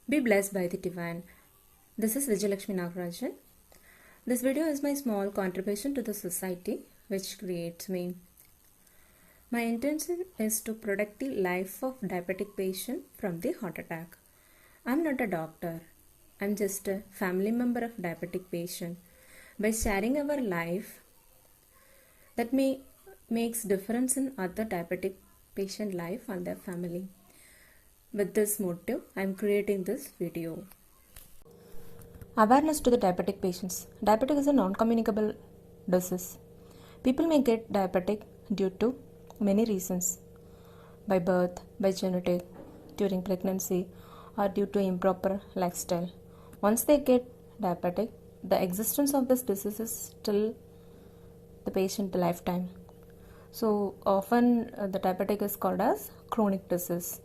Be blessed by the divine. This is Vijayalakshmi Nagarajan. This video is my small contribution to the society which creates me. My intention is to protect the life of diabetic patient from the heart attack. I'm not a doctor. I'm just a family member of diabetic patient. By sharing our life that makes difference in other diabetic patient life and their family. With this motive, I am creating this video. Awareness to the diabetic patients. Diabetic is a non-communicable disease. People may get diabetic due to many reasons. By birth, by genetic, during pregnancy, or due to improper lifestyle. Once they get diabetic, the existence of this disease is still the patient lifetime. So often the diabetic is called as chronic disease.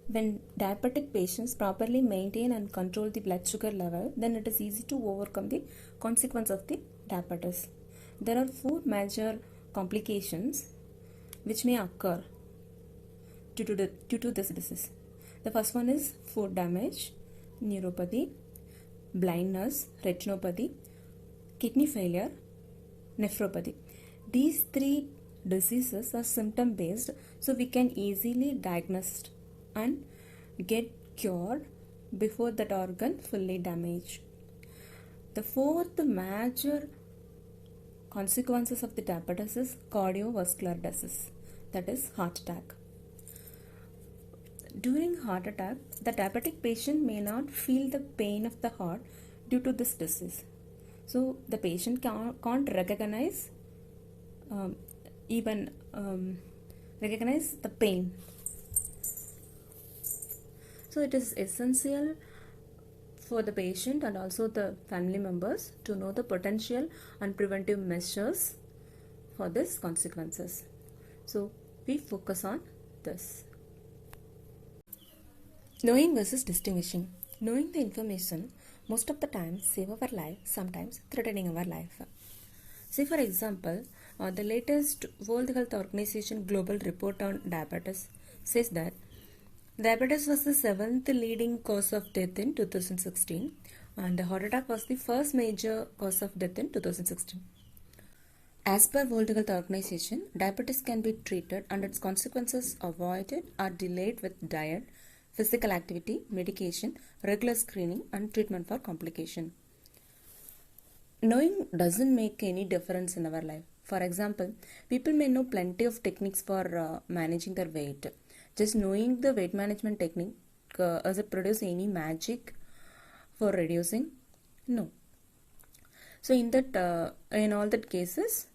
When diabetic patients properly maintain and control the blood sugar level, then it is easy to overcome the consequence of the diabetes. There are four major complications which may occur due to this disease. The first one is food damage, neuropathy, blindness, retinopathy, kidney failure, nephropathy. These three diseases are symptom based, so we can easily diagnose and get cured before that organ fully damaged. The fourth major consequences of the diabetes is cardiovascular disease, that is heart attack. During heart attack, the diabetic patient may not feel the pain of the heart due to this disease. So the patient can't recognize recognize the pain. So it is essential for the patient and also the family members to know the potential and preventive measures for these consequences. So we focus on this. Knowing versus distinguishing. Knowing the information most of the time save our life, sometimes threatening our life. Say for example, the latest World Health Organization global report on diabetes says that diabetes was the 7th leading cause of death in 2016 and the heart attack was the first major cause of death in 2016. As per World Health Organization, diabetes can be treated and its consequences avoided or delayed with diet, physical activity, medication, regular screening and treatment for complication. Knowing doesn't make any difference in our life. For example, people may know plenty of techniques for managing their weight. Just knowing the weight management technique, does it produce any magic for reducing? No. So in all that cases,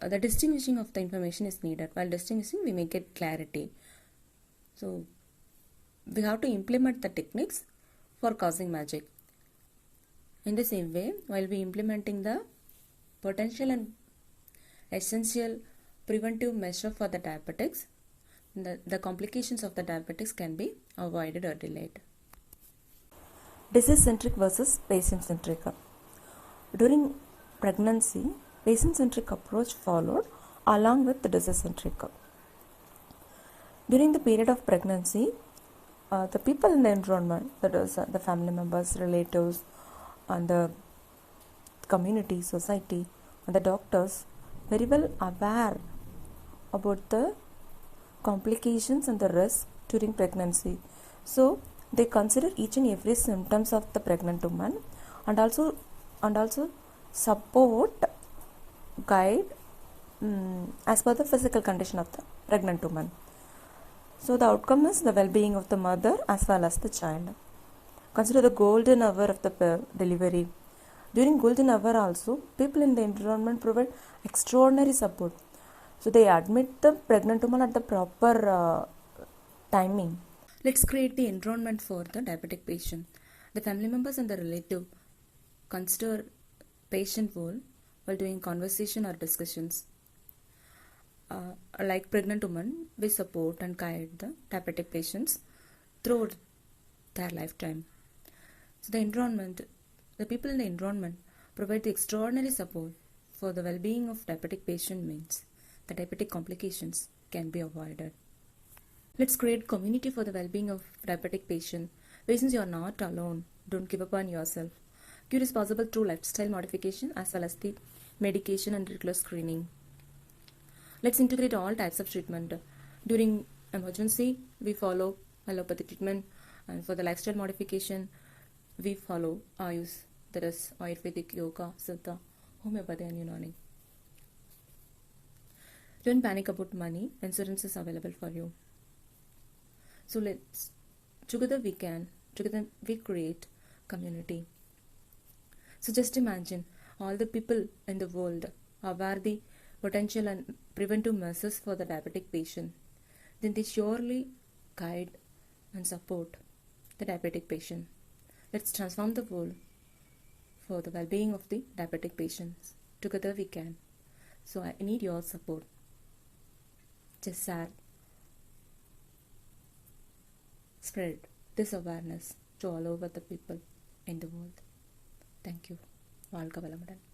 the distinguishing of the information is needed. While distinguishing, we may get clarity. So we have to implement the techniques for causing magic. In the same way, while we implementing the potential and essential preventive measure for the diabetics, the complications of the diabetics can be avoided or delayed. Disease-centric versus patient-centric. During pregnancy, patient-centric approach followed along with the disease-centric. During the period of pregnancy, the people in the environment, that is the family members, relatives, and the community, society, and the doctors, very well aware about the complications and the risk during pregnancy. So they consider each and every symptoms of the pregnant woman and also support, guide as per the physical condition of the pregnant woman. So the outcome is the well-being of the mother as well as the child. Consider the golden hour of the delivery. During golden hour also, people in the environment provide extraordinary support. So they admit the pregnant woman at the proper timing. Let's create the environment for the diabetic patient. The family members and the relative consider patient while doing conversation or discussions. Like pregnant women, we support and guide the diabetic patients throughout their lifetime. So the people in the environment provide the extraordinary support for the well-being of diabetic patient means the diabetic complications can be avoided. Let's create community for the well-being of diabetic patient. Patients, you are not alone. Don't give up on yourself. Cure is possible through lifestyle modification as well as the medication and regular screening. Let's integrate all types of treatment. During emergency, we follow allopathy treatment, and for the lifestyle modification, we follow Ayush, that is Ayurvedic, Yoga, Siddha, Homeopathy, and Unani. Don't panic about money. Insurance is available for you. So together we create community. So just imagine all the people in the world aware the potential and preventive measures for the diabetic patient. Then they surely guide and support the diabetic patient. Let's transform the world for the well-being of the diabetic patients. Together we can. So I need your support. Just share, spread this awareness to all over the people in the world. Thank you. வாழ்க வளமுடன்.